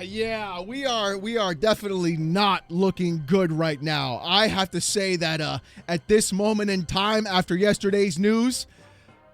We are definitely not looking good right now. I have to say that at this moment in time after yesterday's news,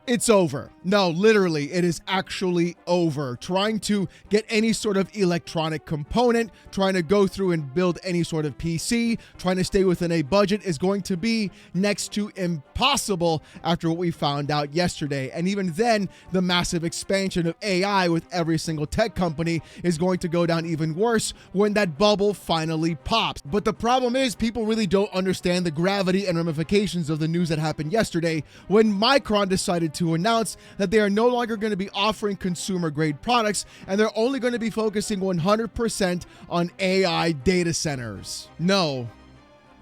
it's over. No, literally, it is actually over. Trying to get any sort of electronic component, trying to go through and build any sort of PC, trying to stay within a budget is going to be next to impossible after what we found out yesterday. And even then, the massive expansion of AI with every single tech company is going to go down even worse when that bubble finally pops. But the problem is people really don't understand the gravity and ramifications of the news that happened yesterday when Micron decided to announce that they are no longer going to be offering consumer grade products and they're only going to be focusing 100% on AI data centers. No,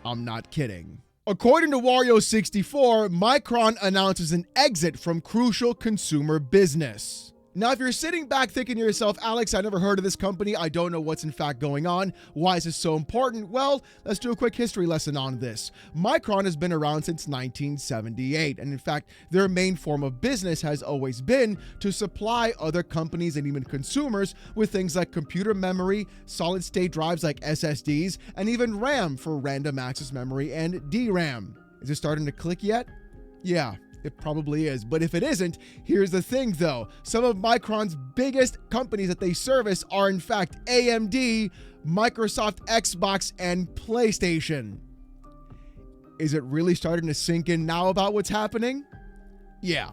I'm not kidding. According to Wario64, Micron announces an exit from crucial consumer business. Now, if you're sitting back thinking to yourself, Alex, I never heard of this company. I don't know what's in fact going on. Why is this so important? Well, let's do a quick history lesson on this. Micron has been around since 1978. And in fact, their main form of business has always been to supply other companies and even consumers with things like computer memory, solid state drives like SSDs, and even RAM for random access memory and DRAM. Is it starting to click yet? Yeah. It probably is. But if it isn't, here's the thing though. Some of Micron's biggest companies that they service are in fact AMD, Microsoft, Xbox, and PlayStation. Is it really starting to sink in now about what's happening? Yeah,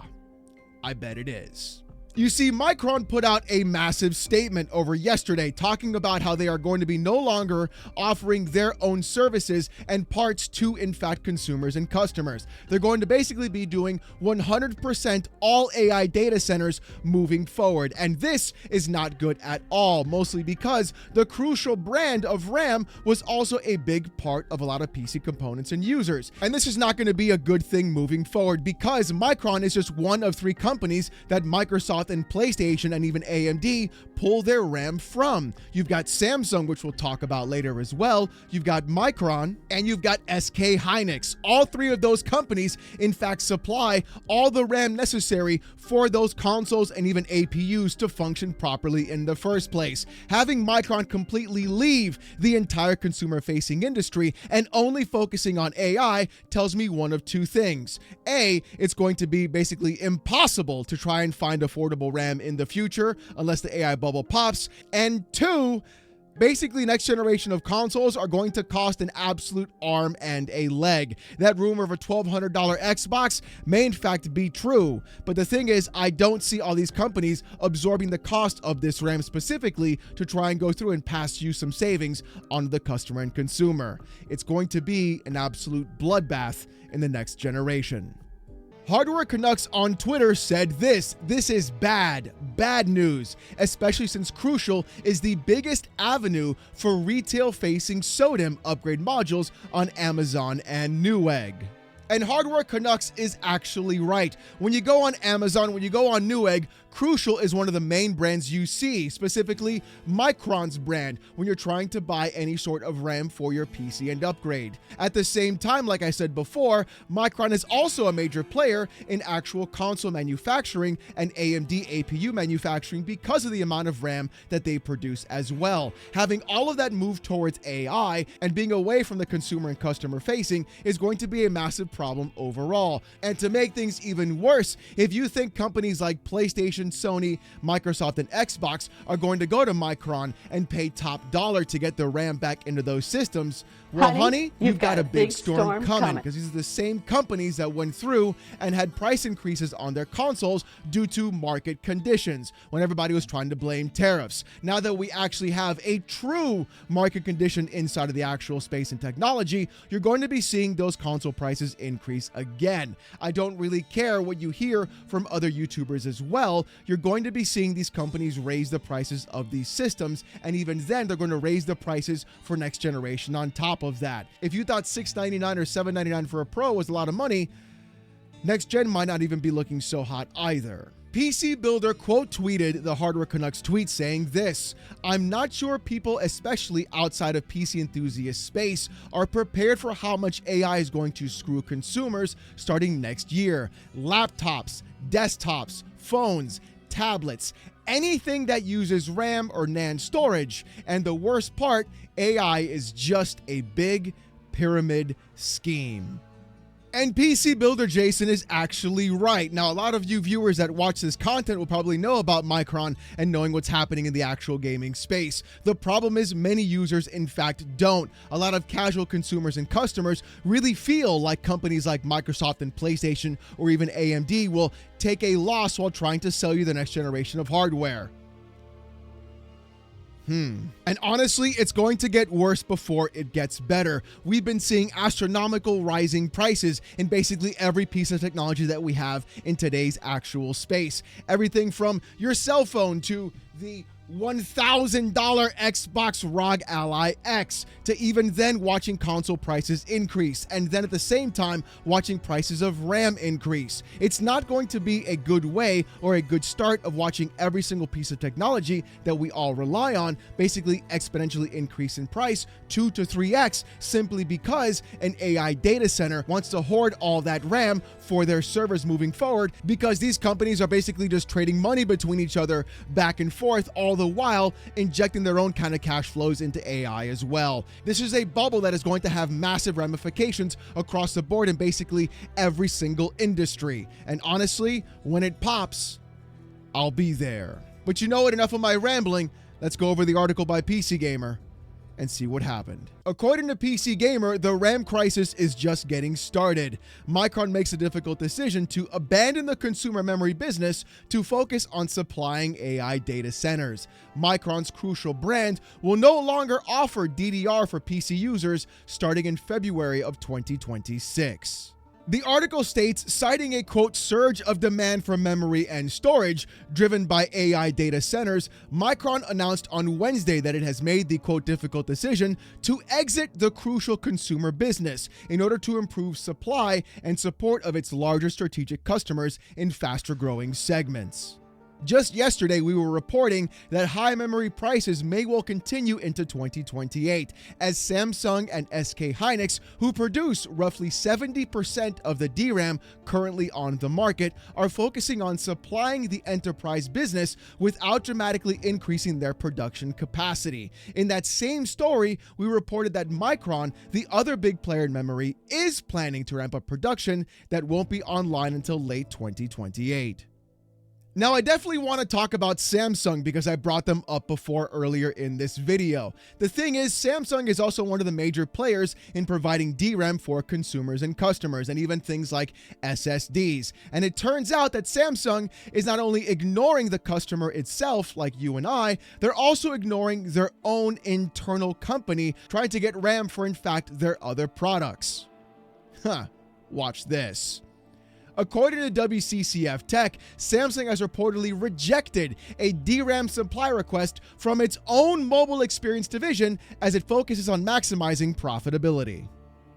I bet it is. You see, Micron put out a massive statement over yesterday talking about how they are going to be no longer offering their own services and parts to, in fact, consumers and customers. They're going to basically be doing 100% all AI data centers moving forward. And this is not good at all, mostly because the crucial brand of RAM was also a big part of a lot of PC components and users. And this is not going to be a good thing moving forward because Micron is just one of 3 companies that Microsoft and PlayStation and even AMD pull their RAM from. You've got Samsung, which we'll talk about later as well. You've got Micron and you've got SK Hynix. All 3 of those companies, in fact, supply all the RAM necessary for those consoles and even APUs to function properly in the first place. Having Micron completely leave the entire consumer-facing industry and only focusing on AI tells me one of 2 things. A, it's going to be basically impossible to try and find affordable RAM in the future unless the AI bubble pops. And 2, basically next generation of consoles are going to cost an absolute arm and a leg. That rumor of a $1,200 Xbox may in fact be true. But the thing is, I don't see all these companies absorbing the cost of this RAM specifically to try and go through and pass you some savings on the customer and consumer. It's going to be an absolute bloodbath in the next generation. Hardware Canucks on Twitter said this is bad news, especially since Crucial is the biggest avenue for retail-facing SODIMM upgrade modules on Amazon and Newegg. And Hardware Canucks is actually right. When you go on Amazon, when you go on Newegg, Crucial is one of the main brands you see, specifically Micron's brand, when you're trying to buy any sort of RAM for your PC and upgrade. At the same time, like I said before, Micron is also a major player in actual console manufacturing and AMD APU manufacturing because of the amount of RAM that they produce as well. Having all of that move towards AI and being away from the consumer and customer facing is going to be a massive problem overall. And to make things even worse, if you think companies like PlayStation, Sony, Microsoft, and Xbox are going to go to Micron and pay top dollar to get the RAM back into those systems, well, honey, you've got a big storm coming, because these are the same companies that went through and had price increases on their consoles due to market conditions when everybody was trying to blame tariffs. Now that we actually have a true market condition inside of the actual space and technology, you're going to be seeing those console prices increase again. I don't really care what you hear from other YouTubers as well. You're going to be seeing these companies raise the prices of these systems, and even then they're going to raise the prices for next generation on top of that. If you thought $699 or $799 for a Pro was a lot of money, next gen might not even be looking so hot either. PC Builder quote tweeted the Hardware Canucks tweet saying this: "I'm not sure people, especially outside of PC enthusiast space, are prepared for how much AI is going to screw consumers starting next year. Laptops, desktops, phones, tablets, anything that uses RAM or NAND storage. And the worst part, AI is just a big pyramid scheme. And PC Builder Jason is actually right. Now, a lot of you viewers that watch this content will probably know about Micron and knowing what's happening in the actual gaming space. The problem is many users, in fact, don't. A lot of casual consumers and customers really feel like companies like Microsoft and PlayStation or even AMD will take a loss while trying to sell you the next generation of hardware. And honestly, it's going to get worse before it gets better. We've been seeing astronomical rising prices in basically every piece of technology that we have in today's actual space. Everything from your cell phone to the $1,000 Xbox ROG Ally X, to even then watching console prices increase, and then at the same time watching prices of RAM increase. It's not going to be a good way or a good start of watching every single piece of technology that we all rely on basically exponentially increase in price 2 to 3x simply because an AI data center wants to hoard all that RAM for their servers moving forward, because these companies are basically just trading money between each other back and forth, all the while injecting their own kind of cash flows into AI as well. This is a bubble that is going to have massive ramifications across the board in basically every single industry. And honestly, when it pops, I'll be there. But you know what? Enough of my rambling. Let's go over the article by PC Gamer and see what happened. According to PC Gamer, the RAM crisis is just getting started. Micron makes a difficult decision to abandon the consumer memory business to focus on supplying AI data centers. Micron's Crucial brand will no longer offer DDR for PC users starting in February of 2026. The article states, citing a quote surge of demand for memory and storage driven by AI data centers, Micron announced on Wednesday that it has made the quote difficult decision to exit the Crucial consumer business in order to improve supply and support of its larger strategic customers in faster growing segments. Just yesterday, we were reporting that high memory prices may well continue into 2028, as Samsung and SK Hynix, who produce roughly 70% of the DRAM currently on the market, are focusing on supplying the enterprise business without dramatically increasing their production capacity. In that same story, we reported that Micron, the other big player in memory, is planning to ramp up production that won't be online until late 2028. Now, I definitely want to talk about Samsung because I brought them up before earlier in this video. The thing is, Samsung is also one of the major players in providing DRAM for consumers and customers, and even things like SSDs. And it turns out that Samsung is not only ignoring the customer itself, like you and I, they're also ignoring their own internal company, trying to get RAM for, in fact, their other products. Watch this. According to WCCF Tech, Samsung has reportedly rejected a DRAM supply request from its own mobile experience division as it focuses on maximizing profitability.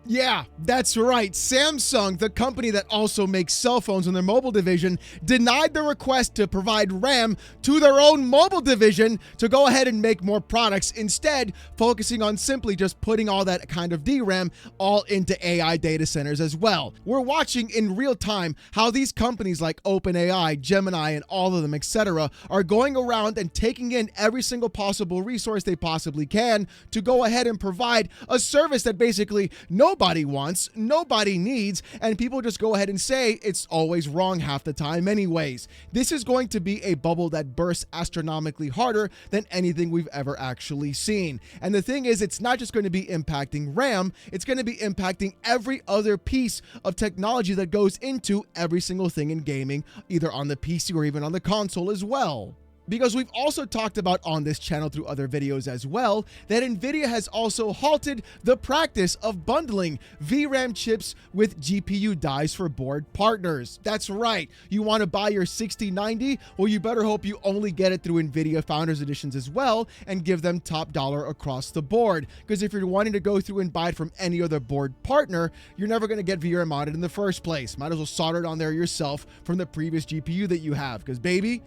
Yeah, that's right. Samsung, the company that also makes cell phones in their mobile division, denied the request to provide RAM to their own mobile division to go ahead and make more products, instead focusing on simply just putting all that kind of DRAM all into AI data centers as well. We're watching in real time how these companies like OpenAI, Gemini, and all of them, etc., are going around and taking in every single possible resource they possibly can to go ahead and provide a service that basically nobody wants, nobody needs, and people just go ahead and say it's always wrong half the time anyways. This is going to be a bubble that bursts astronomically harder than anything we've ever actually seen. And the thing is, it's not just going to be impacting RAM, it's going to be impacting every other piece of technology that goes into every single thing in gaming, either on the PC or even on the console as well. Because we've also talked about on this channel through other videos as well, that NVIDIA has also halted the practice of bundling VRAM chips with GPU dies for board partners. That's right, you want to buy your 6090? Well, you better hope you only get it through NVIDIA Founders Editions as well and give them top dollar across the board. Because if you're wanting to go through and buy it from any other board partner, you're never going to get VRAM modded in the first place. Might as well solder it on there yourself from the previous GPU that you have, because baby,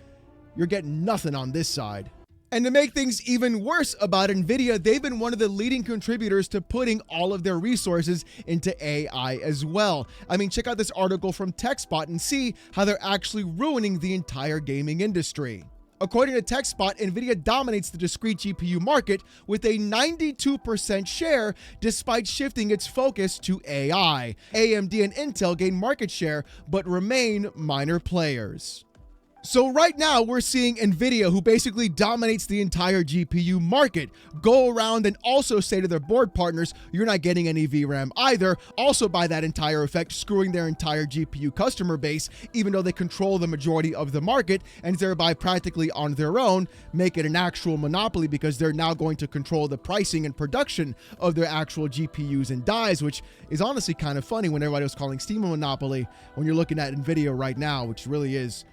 you're getting nothing on this side. And to make things even worse about NVIDIA, they've been one of the leading contributors to putting all of their resources into AI as well. I mean, check out this article from TechSpot and see how they're actually ruining the entire gaming industry. According to TechSpot, NVIDIA dominates the discrete GPU market with a 92% share despite shifting its focus to AI. AMD and Intel gain market share but remain minor players. So right now we're seeing NVIDIA, who basically dominates the entire GPU market, go around and also say to their board partners, you're not getting any VRAM either. Also by that entire effect, screwing their entire GPU customer base, even though they control the majority of the market and thereby practically on their own make it an actual monopoly because they're now going to control the pricing and production of their actual GPUs and dies, which is honestly kind of funny when everybody was calling Steam a monopoly when you're looking at NVIDIA right now, which really is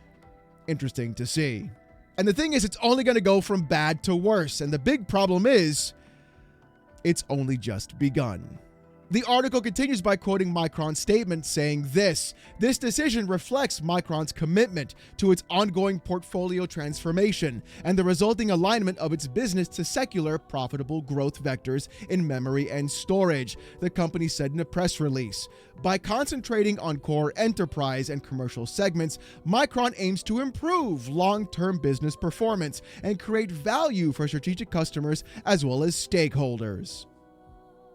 interesting to see. And the thing is, it's only going to go from bad to worse. And the big problem is, it's only just begun. The article continues by quoting Micron's statement saying this decision reflects Micron's commitment to its ongoing portfolio transformation and the resulting alignment of its business to secular, profitable growth vectors in memory and storage, the company said in a press release. By concentrating on core enterprise and commercial segments, Micron aims to improve long-term business performance and create value for strategic customers as well as stakeholders.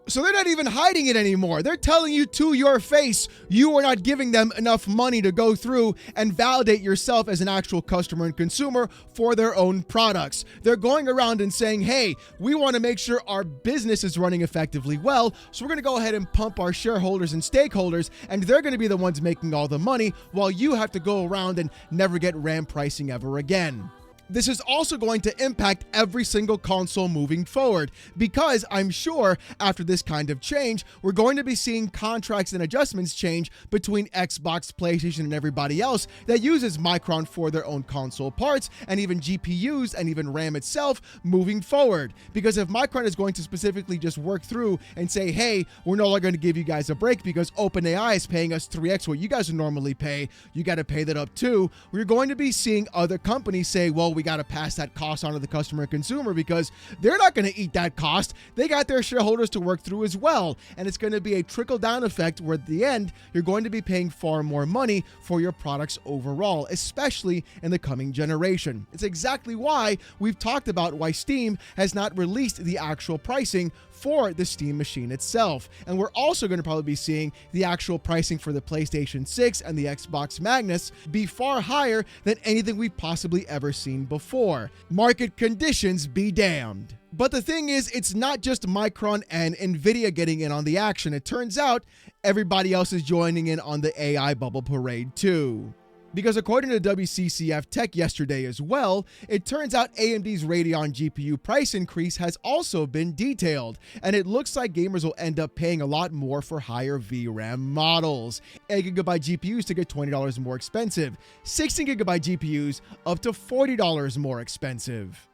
So they're not even hiding it anymore. They're telling you to your face, you are not giving them enough money to go through and validate yourself as an actual customer and consumer for their own products. They're going around and saying, hey, we want to make sure our business is running effectively well, so we're going to go ahead and pump our shareholders and stakeholders, and they're going to be the ones making all the money while you have to go around and never get RAM pricing ever again. This is also going to impact every single console moving forward because I'm sure after this kind of change, we're going to be seeing contracts and adjustments change between Xbox, PlayStation, and everybody else that uses Micron for their own console parts and even GPUs and even RAM itself moving forward. Because if Micron is going to specifically just work through and say, hey, we're no longer going to give you guys a break because OpenAI is paying us 3x what you guys would normally pay, you got to pay that up too. We're going to be seeing other companies say, well, we got to pass that cost on to the customer and consumer because they're not going to eat that cost. They got their shareholders to work through as well. And it's going to be a trickle-down effect where at the end, you're going to be paying far more money for your products overall, especially in the coming generation. It's exactly why we've talked about why Steam has not released the actual pricing for the Steam machine itself. And we're also going to probably be seeing the actual pricing for the PlayStation 6 and the Xbox Magnus be far higher than anything we've possibly ever seen before. Market conditions be damned. But the thing is, it's not just Micron and NVIDIA getting in on the action. It turns out everybody else is joining in on the AI bubble parade too. Because according to WCCF Tech yesterday as well, it turns out AMD's Radeon GPU price increase has also been detailed, and it looks like gamers will end up paying a lot more for higher VRAM models. 8GB GPUs to get $20 more expensive, 16GB GPUs up to $40 more expensive.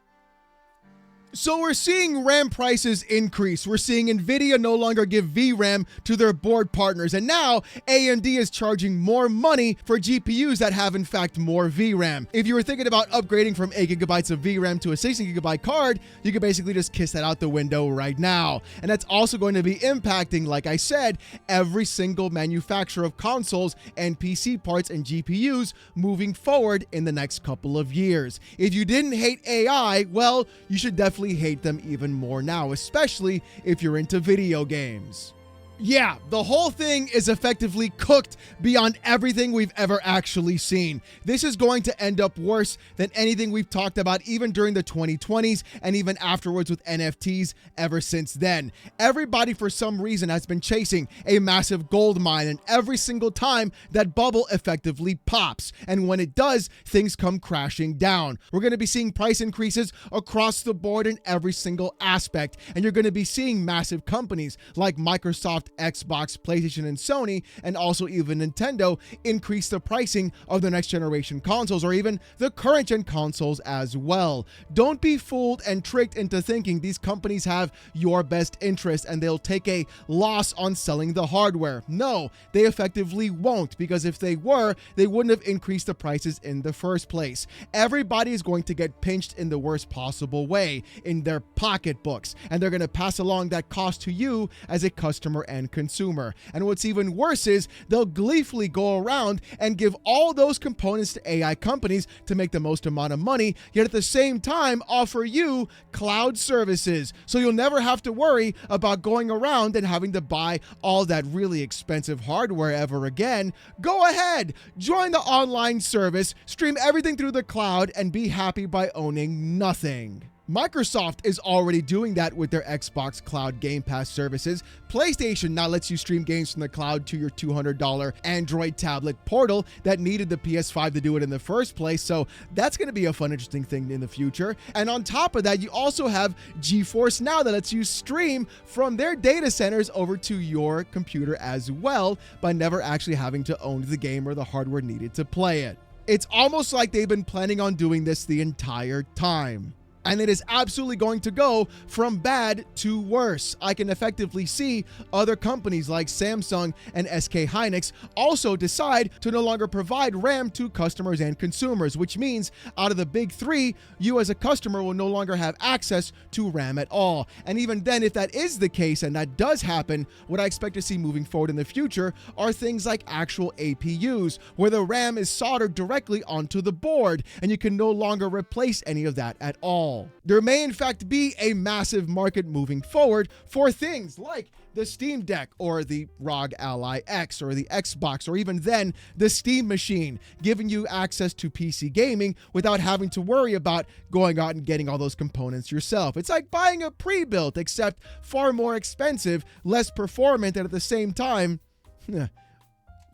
So we're seeing RAM prices increase. We're seeing NVIDIA no longer give VRAM to their board partners. And now AMD is charging more money for GPUs that have in fact more VRAM. If you were thinking about upgrading from 8GB of VRAM to a 16GB card, you could basically just kiss that out the window right now. And that's also going to be impacting, like I said, every single manufacturer of consoles and PC parts and GPUs moving forward in the next couple of years. If you didn't hate AI, well, you should definitely hate them even more now, especially if you're into video games. Yeah, the whole thing is effectively cooked beyond everything we've ever actually seen. This is going to end up worse than anything we've talked about even during the 2020s and even afterwards with NFTs ever since then. Everybody for some reason has been chasing a massive gold mine, and every single time that bubble effectively pops. And when it does, things come crashing down. We're going to be seeing price increases across the board in every single aspect, and you're going to be seeing massive companies like Microsoft, Xbox, PlayStation, and Sony, and also even Nintendo increase the pricing of the next generation consoles or even the current gen consoles as well. Don't be fooled and tricked into thinking these companies have your best interest and they'll take a loss on selling the hardware. No, they effectively won't, because if they were, they wouldn't have increased the prices in the first place. Everybody is going to get pinched in the worst possible way in their pocketbooks, and they're going to pass along that cost to you as a customer and and consumer. And what's even worse is they'll gleefully go around and give all those components to AI companies to make the most amount of money, yet at the same time offer you cloud services. So you'll never have to worry about going around and having to buy all that really expensive hardware ever again. Go ahead, join the online service, stream everything through the cloud, and be happy by owning nothing. Microsoft is already doing that with their Xbox Cloud Game Pass services. PlayStation now lets you stream games from the cloud to your $200 Android tablet portal that needed the PS5 to do it in the first place. So that's going to be a fun, interesting thing in the future. And on top of that, you also have GeForce Now that lets you stream from their data centers over to your computer as well by never actually having to own the game or the hardware needed to play it. It's almost like they've been planning on doing this the entire time. And it is absolutely going to go from bad to worse. I can effectively see other companies like Samsung and SK Hynix also decide to no longer provide RAM to customers and consumers, which means out of the big three, you as a customer will no longer have access to RAM at all. And even then, if that is the case and that does happen, what I expect to see moving forward in the future are things like actual APUs, where the RAM is soldered directly onto the board, and you can no longer replace any of that at all. There may in fact be a massive market moving forward for things like the Steam Deck or the ROG Ally X or the Xbox or even then the Steam Machine, giving you access to PC gaming without having to worry about going out and getting all those components yourself. It's like buying a pre-built, except far more expensive, less performant, and at the same time,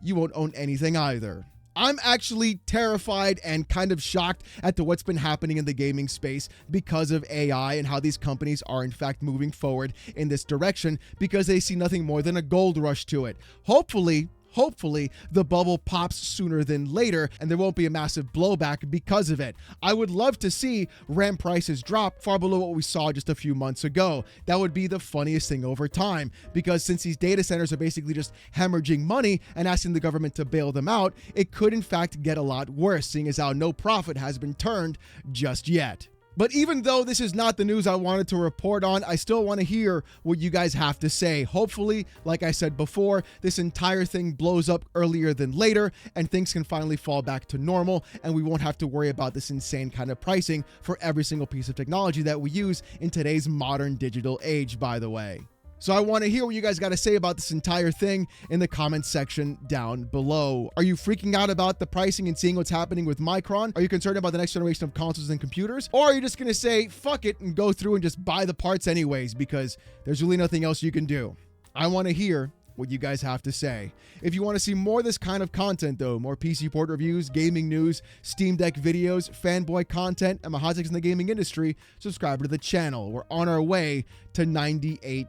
you won't own anything either. I'm actually terrified and kind of shocked at what's been happening in the gaming space because of AI and how these companies are in fact moving forward in this direction because they see nothing more than a gold rush to it. Hopefully, the bubble pops sooner than later and there won't be a massive blowback because of it. I would love to see RAM prices drop far below what we saw just a few months ago. That would be the funniest thing over time, because since these data centers are basically just hemorrhaging money and asking the government to bail them out, it could in fact get a lot worse, seeing as how no profit has been turned just yet. But even though this is not the news I wanted to report on, I still want to hear what you guys have to say. Hopefully, like I said before, this entire thing blows up earlier than later and things can finally fall back to normal and we won't have to worry about this insane kind of pricing for every single piece of technology that we use in today's modern digital age, by the way. So I want to hear what you guys got to say about this entire thing in the comments section down below. Are you freaking out about the pricing and seeing what's happening with Micron? Are you concerned about the next generation of consoles and computers? Or are you just going to say, fuck it, and go through and just buy the parts anyways because there's really nothing else you can do? I want to hear what you guys have to say. If you want to see more of this kind of content though, more PC port reviews, gaming news, Steam Deck videos, fanboy content, and my hot takes in the gaming industry, subscribe to the channel. We're on our way to 98K.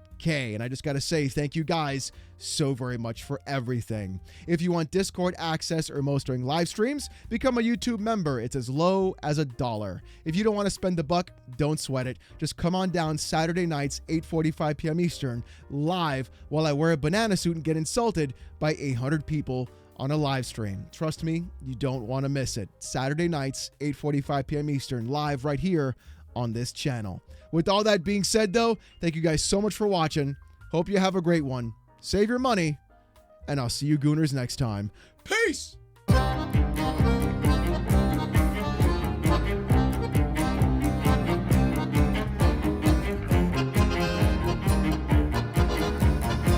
And I just got to say thank you guys so very much for everything. If you want Discord access or most during live streams, become a YouTube member. It's as low as $1. If you don't want to spend the buck, don't sweat it. Just come on down Saturday nights, 8:45 p.m. Eastern, live while I wear a banana suit and get insulted by 800 people on a live stream. Trust me, you don't want to miss it. Saturday nights, 8:45 p.m. Eastern, live right here on this channel. With all that being said though, thank you guys so much for watching. Hope you have a great one. Save your money, and I'll see you gooners next time. Peace!